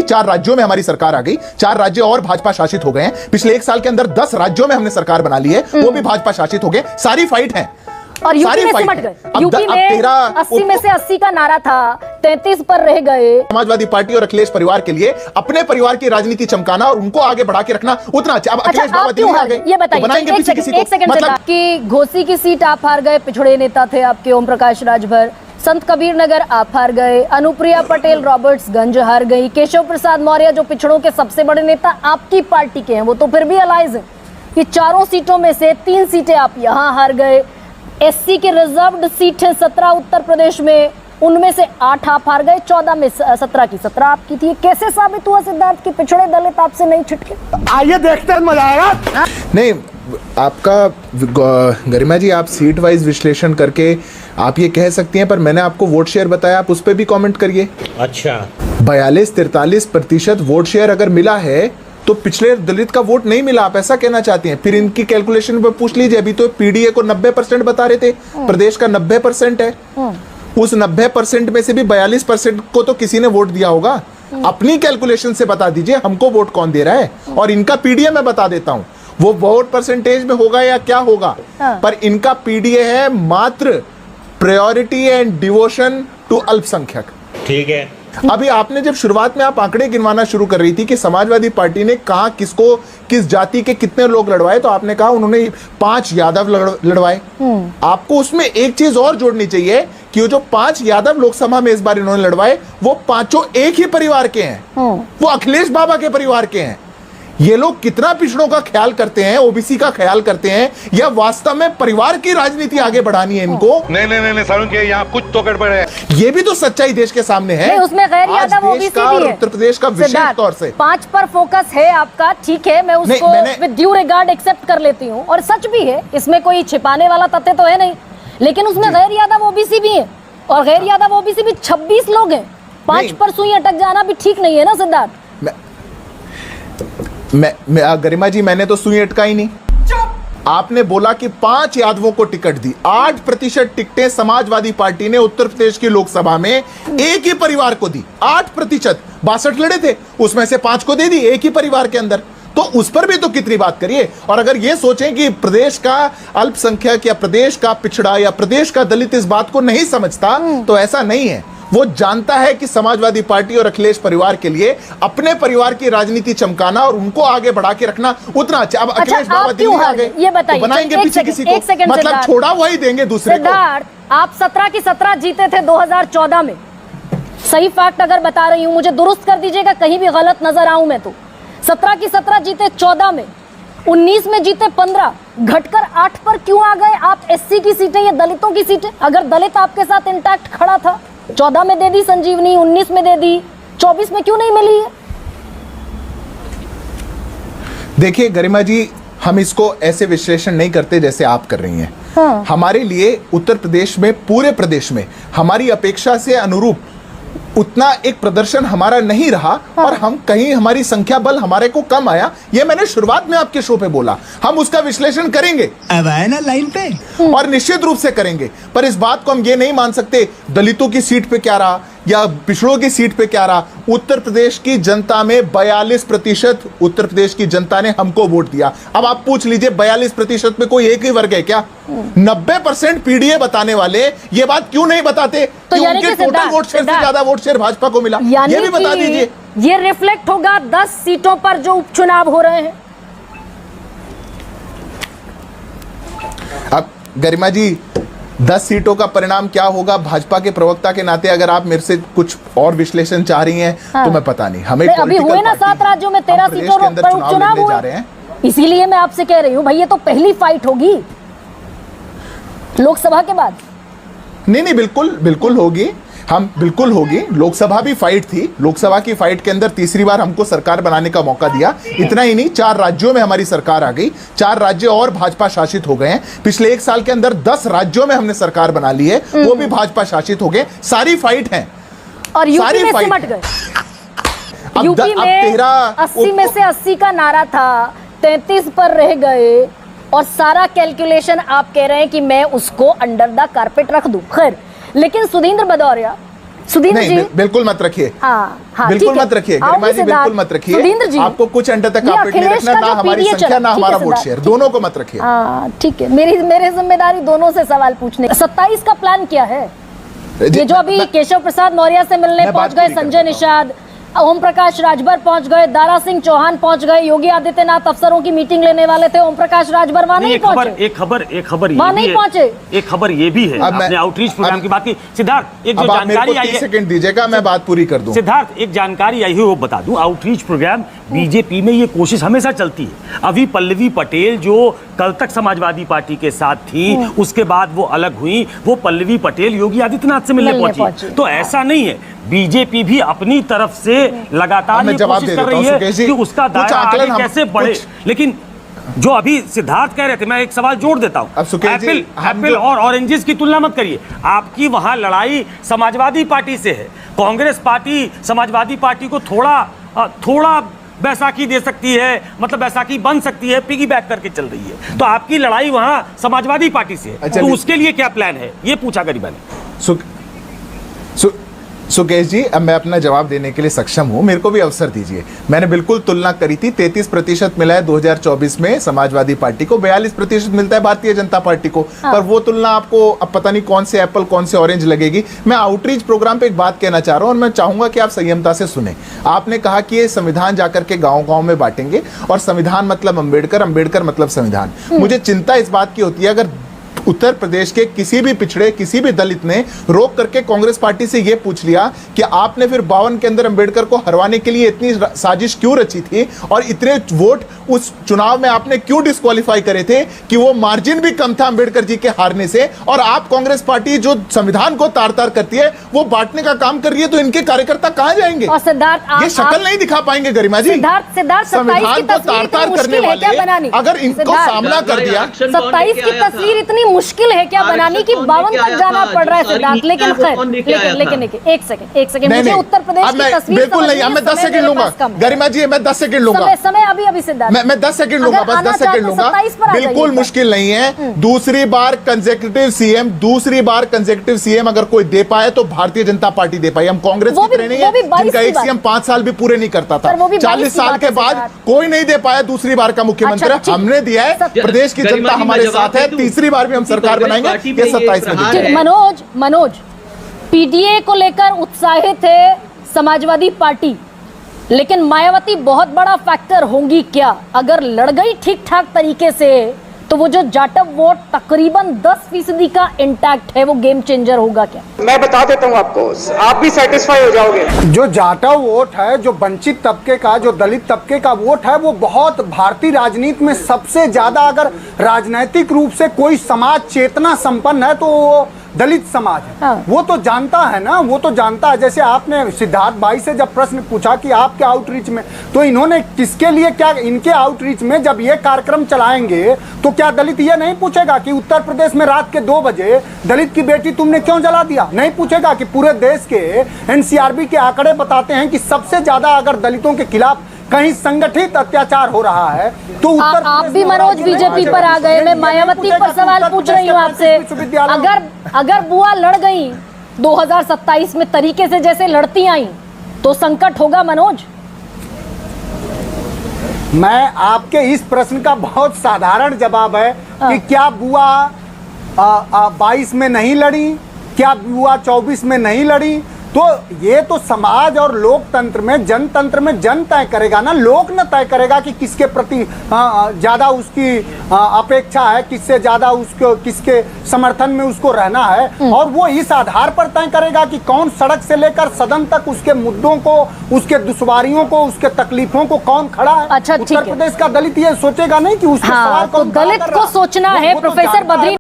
4 राज्यों में हमारी सरकार आ गई, 4 राज्य और भाजपा शासित हो गए हैं। पिछले 1 साल के अंदर 10 राज्यों में हमने सरकार बना ली है, वो भी भाजपा शासित हो गए। सारी फाइट है और यूपी में सिमट गए। यूपी में 80 में से 80 का नारा था, 33 पर रह गए। समाजवादी पार्टी और अखिलेश परिवार के लिए अपने परिवार की राजनीति चमकाना और उनको आगे बढ़ा के रखना उतना अच्छा। अब अखिलेश बाबा दिल्ली आ गए, ये बताइए, बनाएंगे पीछे किसी को? एक सेकंड मतलब कि घोसी की सीट आप हार गए, पिछड़े नेता थे आपके ओम प्रकाश राजभर। संत कबीर नगर आप हार गए, अनुप्रिया पटेल रॉबर्ट्सगंज हार गई, केशव प्रसाद मौर्य जो पिछड़ों के सबसे बड़े नेता आपकी पार्टी के हैं वो तो फिर भी अलाइज है। ये 4 सीटों में से 3 सीटें आप यहाँ हार गए। एससी की रिजर्व्ड सीट है 17 उत्तर प्रदेश में, उनमें से 8 आप हार गए, 14 में 17 की 17 आपकी थी। कैसे साबित हुआ सिद्धार्थ की पिछड़े दलित आपसे नहीं छिटके? आइए देखते हैं, मजा आएगा। नहीं, आपका गरिमा जी, आप सीट वाइज विश्लेषण करके आप ये कह सकती हैं, पर मैंने आपको वोट शेयर बताया, आप उस पर भी कमेंट करिए। अच्छा, 42-43% वोट शेयर अगर मिला है तो पिछले दलित का वोट नहीं मिला, आप ऐसा कहना चाहती हैं? फिर इनकी कैलकुलेशन पे पूछ लीजिए। अभी तो पीडीए को 90% बता रहे थे, प्रदेश का 90% है। उस 90% में से भी 42% को तो किसी ने वोट दिया होगा। अपनी कैलकुलेशन से बता दीजिए हमको वोट कौन दे रहा है, और इनका पीडीए मैं बता देता हूं, वो वोट परसेंटेज में होगा या क्या होगा, पर इनका पीडीए है मात्र प्रायोरिटी एंड डिवोशन टू अल्पसंख्यक। ठीक है। अभी आपने जब शुरुआत में आप आंकड़े गिनवाना शुरू कर रही थी कि समाजवादी पार्टी ने कहा किसको, किस जाति के कितने लोग लड़वाए, तो आपने कहा उन्होंने 5 यादव लड़वाए। आपको उसमें एक चीज और जोड़नी चाहिए कि वो जो 5 यादव लोकसभा में इस बार इन्होंने लड़वाए, वो पांचों एक ही परिवार के हैं, वो अखिलेश बाबा के परिवार के हैं। ये लोग कितना पिछड़ों का ख्याल करते हैं, ओबीसी का ख्याल करते हैं, या वास्तव में परिवार की राजनीति आगे बढ़ानी है इनको? नहीं सारुण के यहाँ कुछ तो गड़बड़ है। ये भी तो सच्चाई देश के सामने है। उसमें गैर यादव ओबीसी भी है, उत्तर प्रदेश का विशेष तौर से 5 पर फोकस है आपका, ठीक है, मैं उसको विद ड्यू रिगार्ड एक्सेप्ट कर लेती हूँ, और सच भी है, इसमें कोई छिपाने वाला तथ्य तो है नहीं। लेकिन उसमें गैर यादव ओबीसी भी है, और गैर यादव ओबीसी भी 26 लोग हैं। 5 पर सुई अटक जाना भी ठीक नहीं है ना सिद्धार्थ? गरिमा जी, मैंने तो सुई अटका ही नहीं। आपने बोला कि 5 यादवों को टिकट दी, 8% टिकटें समाजवादी पार्टी ने उत्तर प्रदेश की लोकसभा में एक ही परिवार को दी। 8%, 62 लड़े थे, उसमें से 5 को दे दी एक ही परिवार के अंदर। तो उस पर भी तो कितनी बात करिए। और अगर ये सोचें कि प्रदेश का अल्पसंख्यक या प्रदेश का पिछड़ा या प्रदेश का दलित इस बात को नहीं समझता, तो ऐसा नहीं है। वो जानता है कि समाजवादी पार्टी और अखिलेश परिवार के लिए अपने परिवार की राजनीति चमकाना और उनको आगे बढ़ा के रखना उतना अच्छा। अब अखिलेश बाबा दिल्ली आ गए, ये बताइए, तो बनाएंगे पीछे किसी को? मतलब छोड़ा वही देंगे दूसरे को। आप 17 की 17 जीते थे 2014 में, सही फैक्ट अगर बता रही हूँ, मुझे दुरुस्त कर दीजिएगा कहीं भी गलत नजर आऊं मैं तो। 17 की 17 जीते 14 में, 19 में जीते 15, घटकर 8 पर क्यों आ गए आप? एससी की सीटें या दलितों की सीटें, अगर दलित आपके साथ इंटैक्ट खड़ा था, 14 में दे दी संजीवनी, 19 में दे दी, 24 में क्यों नहीं मिली है? देखिए गरिमा जी, हम इसको ऐसे विश्लेषण नहीं करते जैसे आप कर रही हैं। हाँ। हमारे लिए उत्तर प्रदेश में, पूरे प्रदेश में हमारी अपेक्षा से अनुरूप उतना एक प्रदर्शन हमारा नहीं रहा। हाँ। और हम कहीं हमारी संख्या बल हमारे को कम आया, ये मैंने शुरुआत में आपके शो पे बोला। हम उसका विश्लेषण करेंगे, अब आए ना लाइन पे, और निश्चित रूप से करेंगे। पर इस बात को हम ये नहीं मान सकते दलितों की सीट पे क्या रहा या पिछड़ों की सीट पे क्या रहा। उत्तर प्रदेश की जनता में 42% उत्तर प्रदेश की जनता ने हमको वोट दिया। अब आप पूछ लीजिए 42% में कोई एक ही वर्ग है क्या? 90% पीडीए बताने वाले ये बात क्यों नहीं बताते तो कि उनके टोटल वोट शेयर से ज्यादा वोट शेयर भाजपा को मिला? ये भी बता दीजिए। ये रिफ्लेक्ट होगा 10 सीटों पर जो उपचुनाव हो रहे हैं। अब गरिमा जी, 10 सीटों का परिणाम क्या होगा, भाजपा के प्रवक्ता के नाते अगर आप मेरे से कुछ और विश्लेषण चाह रही हैं, हाँ। तो मैं पता नहीं, हमें अभी हुए ना 7 राज्यों में 13 सीटों पर उपचुनाव हुए, इसीलिए मैं आपसे कह रही हूँ भाई, ये तो पहली फाइट होगी लोकसभा के बाद। नहीं, बिल्कुल होगी, हम बिल्कुल होगी। लोकसभा भी फाइट थी, लोकसभा की फाइट के अंदर तीसरी बार हमको सरकार बनाने का मौका दिया। इतना ही नहीं, 4 राज्यों में हमारी सरकार आ गई, 4 राज्य और भाजपा शासित हो गए हैं। पिछले 1 साल के अंदर 10 राज्यों में हमने सरकार बना ली है, वो भी भाजपा शासित हो गए। सारी फाइट है, और यूपी में सिमट गए। यूपी में 80 में से 80 का नारा था, 33 पर रह गए, और सारा कैलकुलेशन आप कह रहे हैं कि मैं उसको अंडर द कारपेट रख दूं। खैर, लेकिन सुधींद्र भदौरिया सुधींद्र जी, बिल्कुल मत रखिए। हाँ, बिल्कुल ठीक है। मत रखिए आओ गरिमा जी, सिद्धार्थ। बिल्कुल मत रखिए। सुधींद्र जी, आपको कुछ अंडर तक ये कार्पेट नहीं अखिलेश रखना, का ना जो हमारी PDA संख्या चला- ना ठीक है हमारा वोट सिद्धार्थ, शेयर, ठीक दोनों को मत रखिए। ठीक है, मेरी जिम्मेदारी दोनों से सवाल पूछने। 27 का प्लान क्या है? ये जो अभी केशव प्रसाद मौर्य से मिलने मैं पहुंच बात गए पूरी कर संजय देता हूं। निषाद, ओम प्रकाश राजभर पहुंच गए, दारा सिंह चौहान पहुंच गए, योगी आदित्यनाथ अफसरों की मीटिंग लेने वाले थे, ओम प्रकाश राजभर वहां नहीं पहुंचे। एक खबर वहां नहीं पहुंचे। एक खबर ये भी है, आपने आउटरीच प्रोग्राम की बात की। सिद्धार्थ, एक जो अब आप मेरे जानकारी को आई 30 है, सेकंड दीजिएगा, मैं बात पूरी कर दूं। सिद्धार्थ, एक जानकारी आई है वो बता दूं। आउटरीच प्रोग्राम बीजेपी में ये कोशिश हमेशा चलती है। अभी पल्लवी पटेल जो कल तक समाजवादी पार्टी के साथ थी, उसके बाद वो अलग हुई, वो पल्लवी पटेल योगी आदित्यनाथ से मिलने पहुंची। तो ऐसा नहीं है, बीजेपी भी अपनी तरफ से लगातार ये कोशिश कर रही है कि उसका दायरा आगे कैसे बढ़े। लेकिन जो अभी सिद्धार्थ कह रहे थे, मैं एक सवाल जोड़ देता हूं। एप्पल और ऑरेंजेस की तुलना मत करिए। आपकी वहां लड़ाई समाजवादी पार्टी से है। कांग्रेस पार्टी समाजवादी पार्टी को थोड़ा बैसाखी दे सकती है, मतलब बैसाखी बन सकती है, पिगी बैक करके चल रही है। तो आपकी लड़ाई वहां समाजवादी पार्टी से है। तो उसके लिए क्या प्लान है, ये पूछा गरिमा ने। सुकेश जी, अब मैं अपना जवाब देने के लिए सक्षम हूं, मेरे को भी अवसर दीजिए। मैंने बिल्कुल तुलना करी थी। 33% मिला है 2024 में समाजवादी पार्टी को, 42% मिलता है भारतीय जनता पार्टी को। पर वो तुलना आपको अब पता नहीं कौन से एप्पल कौन से ऑरेंज लगेगी। मैं आउटरीच प्रोग्राम पे एक बात कहना चाह रहा हूं और मैं चाहूंगा कि आप संयमता से सुने। आपने कहा कि ये संविधान जाकर के गांव-गांव में बांटेंगे और संविधान मतलब अंबेडकर, अंबेडकर मतलब संविधान। मुझे चिंता इस बात की होती है, अगर उत्तर प्रदेश के किसी भी पिछड़े, किसी भी दलित ने रोक करके कांग्रेस पार्टी से यह पूछ लिया कि आपने फिर 52 के अंदर अंबेडकर को हरवाने के लिए इतनी साजिश क्यों रची थी और इतने वोट उस चुनाव में आपने क्यों डिस्क्वालीफाई करे थे कि वो मार्जिन भी कम था अंबेडकर जी के हारने से, और आप कांग्रेस पार्टी जो संविधान को तार-तार करती है वो बांटने का काम कर रही है, तो इनके कार्यकर्ता कहां जाएंगे? और सिद्धार्थ, ये शक्ल नहीं दिखा पाएंगे गरिमा जी। सिद्धार्थ, संविधान को तार-तार करने वाले अगर इनको सामना कर दिया। 27 की तस्वीर इतनी मुश्किल है क्या बनाने की? 52 तक जाना पड़ रहा है सिद्धार्थ। लेकिन खैर, लेकिन एक सेकंड, मुझे उत्तर प्रदेश की तस्वीर बिल्कुल नहीं, मैं 10 सेकंड लूंगा गरिमा जी, मैं 10 सेकंड लूंगा। समय अभी सिद्धार्थ, मैं 10 सेकंड लूंगा, बस 10 सेकंड लूंगा। बिल्कुल मुश्किल नहीं है। दूसरी बार कंसेक्यूटिव सीएम अगर कोई दे पाए तो भारतीय जनता पार्टी दे पाई। हम कांग्रेस की तरह नहीं है जिनका एक सीएम 5 साल भी पूरे नहीं करता था। 40 साल के बाद कोई नहीं दे पाया दूसरी बार का मुख्यमंत्री। हमने दिया है, प्रदेश की जनता हमारे साथ है। तीसरी बार भी हम सरकार बनाएंगे। ये 27 में। मनोज, पीडीए को लेकर उत्साहित है समाजवादी पार्टी, लेकिन मायावती बहुत बड़ा फैक्टर होंगी क्या? अगर लड़ गई ठीक ठाक तरीके से तो वो जो जाटव वोट तकरीबन 10% का इंटैक्ट है, वो गेम चेंजर होगा क्या? मैं बता देता हूं आपको, आप भी सेटिस्फाई हो जाओगे। जो जाटव वोट है, जो वंचित तबके का, जो दलित तबके का वोट है, वो बहुत भारतीय राजनीति में सबसे ज्यादा, अगर राजनीतिक रूप से कोई समाज चेतना संपन्न है तो वो दलित समाज है। हाँ। वो तो जानता है ना, वो तो जानता है। जैसे आपने सिद्धार्थ भाई से जब प्रश्न पूछा कि आपके आउटरीच में, तो इन्होंने किसके लिए क्या, इनके आउटरीच में जब ये कार्यक्रम चलाएंगे तो क्या दलित ये नहीं पूछेगा कि उत्तर प्रदेश में रात के 2 बजे दलित की बेटी तुमने क्यों जला दिया? नहीं पूछेगा कि पूरे देश के एनसीआरबी के आंकड़े बताते हैं कि सबसे ज्यादा अगर दलितों के खिलाफ कहीं संगठित अत्याचार हो रहा है तो उत्तर आप भी मनोज बीजेपी पर आ गए। मैं मायावती पर सवाल पूछ रही हूँ आपसे। अगर बुआ लड़ गई 2027 में तरीके से जैसे लड़ती आई तो संकट होगा मनोज? मैं आपके इस प्रश्न का बहुत साधारण जवाब है कि क्या बुआ 22 में नहीं लड़ी, क्या बुआ 24 में नहीं लड़ी? तो ये तो समाज और लोकतंत्र में, जनतंत्र में जन तय करेगा ना, लोक न तय करेगा कि किसके प्रति ज्यादा उसकी अपेक्षा है, किससे ज्यादा उसको, किसके समर्थन में उसको रहना है, और वो इस आधार पर तय करेगा कि कौन सड़क से लेकर सदन तक उसके मुद्दों को, उसके दुश्वारियों को, उसके तकलीफों को कौन खड़ा है। अच्छा, उत्तर प्रदेश का दलित ये सोचेगा नहीं कि उसके सवाल तो दलित को सोचना है। प्रोफेसर बद्री